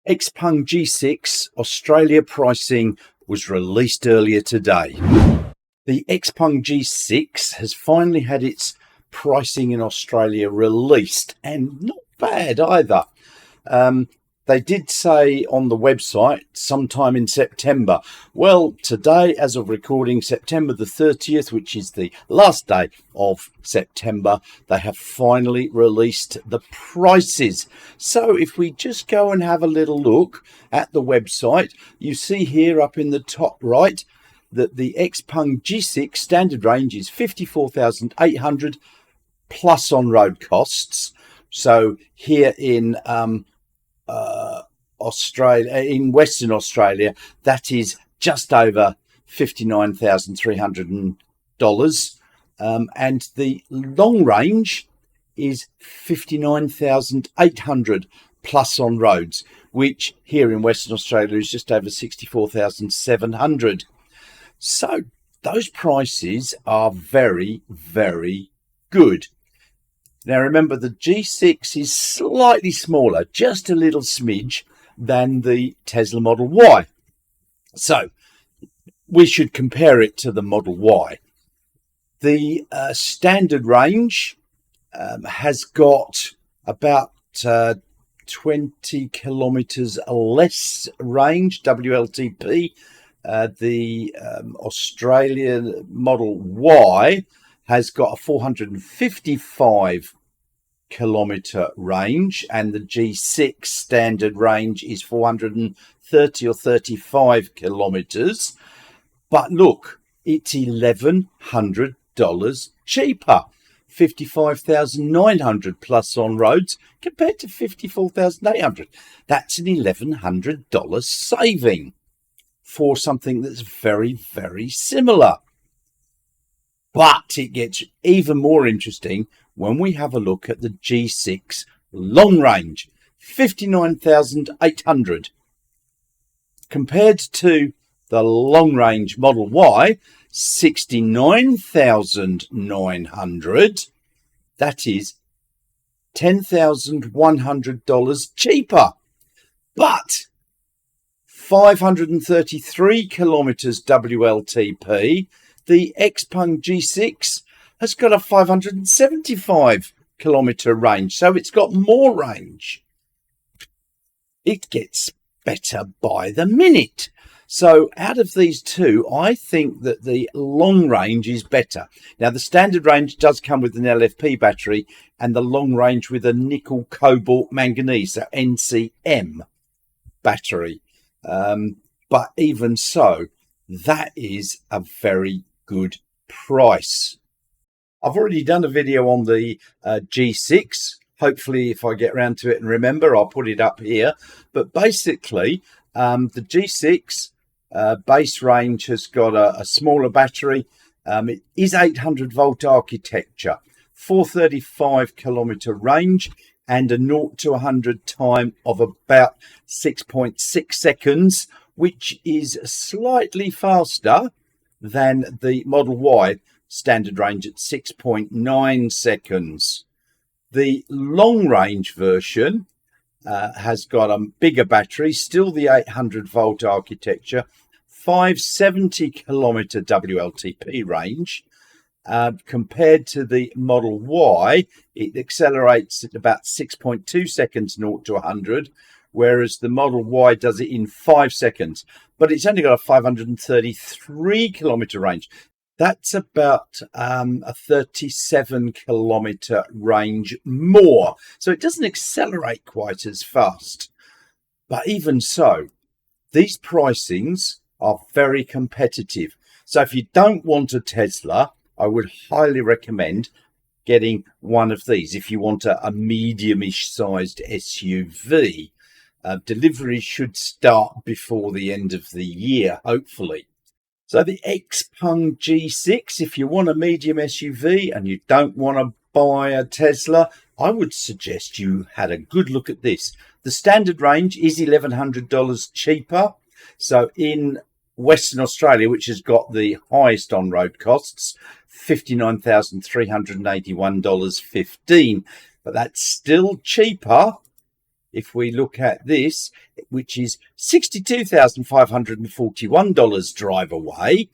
Xpeng G6 Australia pricing was released earlier today. The Xpeng G6 has finally had its pricing in Australia released, and not bad either. They did say on the website sometime in September. Well, today, as of recording, September the 30th, which is the last day of September, they have finally released the prices. So if we just go and have a little look at the website, you see here up in the top right that the Xpeng G6 standard range is $54,800 plus on-road costs. So here in Australia, in Western Australia, that is just over $59,300, and the long range is $59,800 plus on roads, which here in Western Australia is just over $64,700. So those prices are very, very good. Now remember, the G6 is slightly smaller, just a little smidge, than the Tesla Model Y. So we should compare it to the Model Y. The standard range has got about 20 kilometres less range, WLTP. The Australian Model Y has got a 455 kilometre range, and the G6 standard range is 430 or 35 kilometres. But look, it's $1,100 cheaper, $55,900 plus on roads compared to $54,800. That's an $1,100 saving for something that's very, very similar. But it gets even more interesting when we have a look at the G6 long range, 59,800, compared to the long range Model Y, 69,900. That is $10,100 cheaper, but 533 kilometres WLTP. The Xpeng G6 has got a 575 kilometre range, so it's got more range. It gets better by the minute. So out of these two, I think that the long range is better. Now, the standard range does come with an LFP battery, and the long range with a nickel cobalt manganese, so NCM battery. But even so, that is a very good price. I've already done a video on the G6. Hopefully, if I get around to it and remember, I'll put it up here. But basically, the G6 base range has got a smaller battery. It is 800 volt architecture, 435 kilometre range, and a 0 to 100 time of about 6.6 seconds, which is slightly faster than the Model Y standard range at 6.9 seconds. The long range version has got a bigger battery, still the 800 volt architecture, 570 kilometre WLTP range. Compared to the Model Y, it accelerates at about 6.2 seconds 0 to 100, whereas the Model Y does it in 5 seconds. But it's only got a 533 kilometre range. That's about a 37 kilometre range more. So it doesn't accelerate quite as fast. But even so, these pricings are very competitive. So if you don't want a Tesla, I would highly recommend getting one of these. If you want a medium-ish sized SUV, delivery should start before the end of the year, hopefully. So the Xpeng G6, if you want a medium SUV and you don't want to buy a Tesla, I would suggest you had a good look at this. The standard range is $1,100 cheaper. So in Western Australia, which has got the highest on-road costs, $59,381.15. But that's still cheaper if we look at this, which is $62,541 drive away,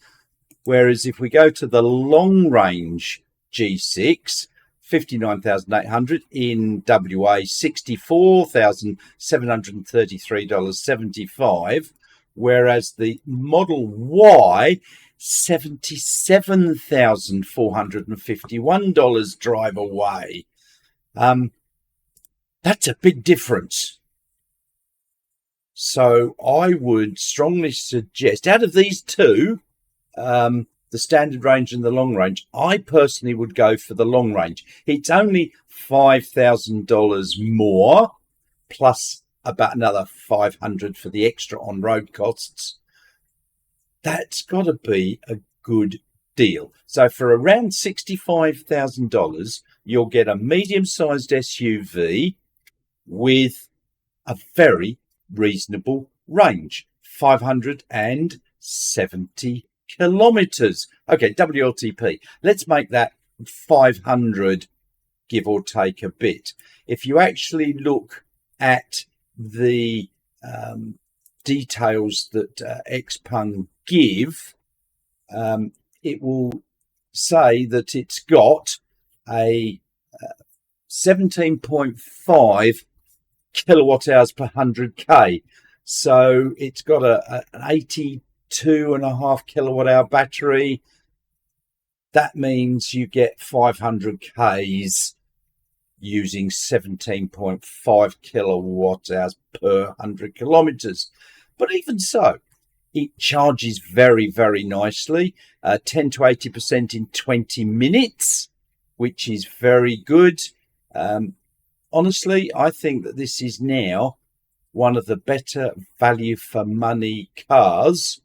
whereas if we go to the long range G6, 59,800 in WA, $64,733.75, whereas the Model Y, $77,451 drive away. That's a big difference. So I would strongly suggest, out of these two, the standard range and the long range, I personally would go for the long range. It's only $5,000 more, plus about another $500 for the extra on-road costs. That's got to be a good deal. So for around $65,000, you'll get a medium-sized SUV with a very reasonable range, 570 kilometers. Okay, WLTP. Let's make that 500, give or take a bit. If you actually look at the details that Xpeng give, it will say that it's got a 17.5 kilowatt hours per 100k. So it's got an 82.5 kilowatt hour battery. That means you get 500 k's using 17.5 kilowatt hours per 100 kilometers. But even so, it charges very, very nicely, 10 to 80% in 20 minutes, which is very good. Honestly, I think that this is now one of the better value for money cars,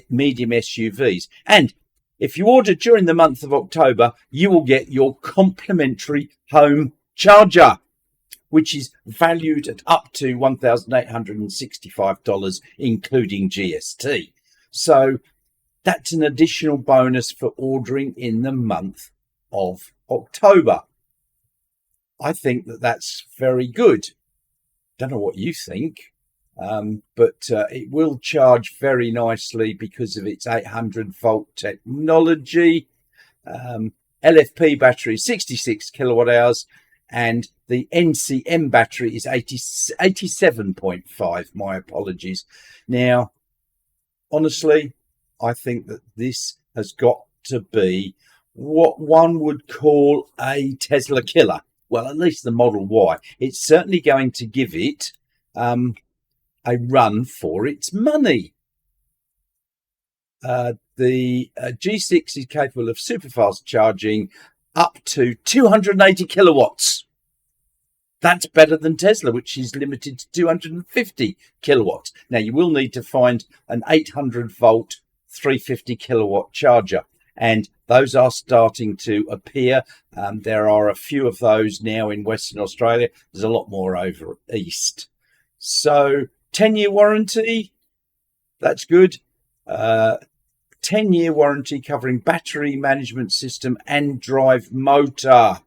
medium SUVs. And if you order during the month of October, you will get your complimentary home charger, which is valued at up to $1,865, including GST. So that's an additional bonus for ordering in the month of October. I think that that's very good. Don't know what you think, but it will charge very nicely because of its 800-volt technology. LFP battery, 66 kilowatt hours, and the NCM battery is 87.5. My apologies. Now, honestly, I think that this has got to be what one would call a Tesla killer. Well, at least the Model Y. It's certainly going to give it a run for its money. The G6 is capable of super fast charging up to 280 kilowatts. That's better than Tesla, which is limited to 250 kilowatts. Now, you will need to find an 800-volt, 350 kilowatt charger, and those are starting to appear. There are a few of those now in Western Australia. There's a lot more over east. So 10-year warranty, that's good. 10-year warranty covering battery management system and drive motor.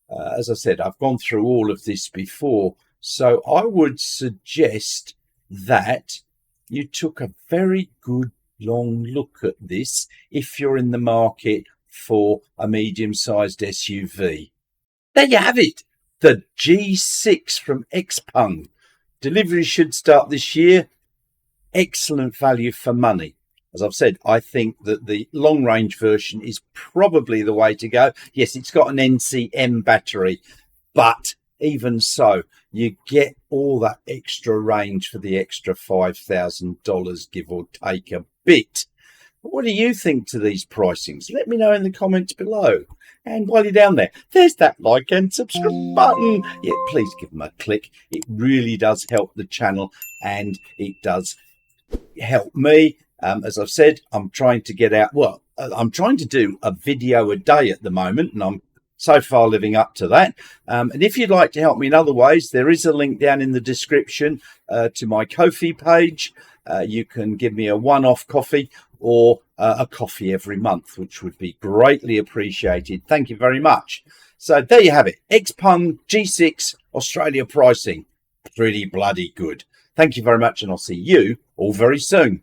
As I said, I've gone through all of this before. So I would suggest that you took a very good long look at this if you're in the market for a medium-sized SUV. There you have it, the G6 from Xpeng. Delivery should start this year. Excellent value for money. As I've said, I think that the long-range version is probably the way to go. Yes, it's got an NCM battery, but even so, you get all that extra range for the extra $5,000, give or take a bit. What do you think to these pricings? Let me know in the comments below. And while you're down there, there's that like and subscribe button. Yeah, please give them a click. It really does help the channel, and it does help me. As I've said, I'm trying to get out. Well, I'm trying to do a video a day at the moment, and I'm so far living up to that. And if you'd like to help me in other ways, there is a link down in the description to my Ko-fi page. You can give me a one-off coffee or a coffee every month, which would be greatly appreciated. Thank you very much. So there you have it. Xpeng G6 Australia pricing. Pretty bloody good. Thank you very much, and I'll see you all very soon.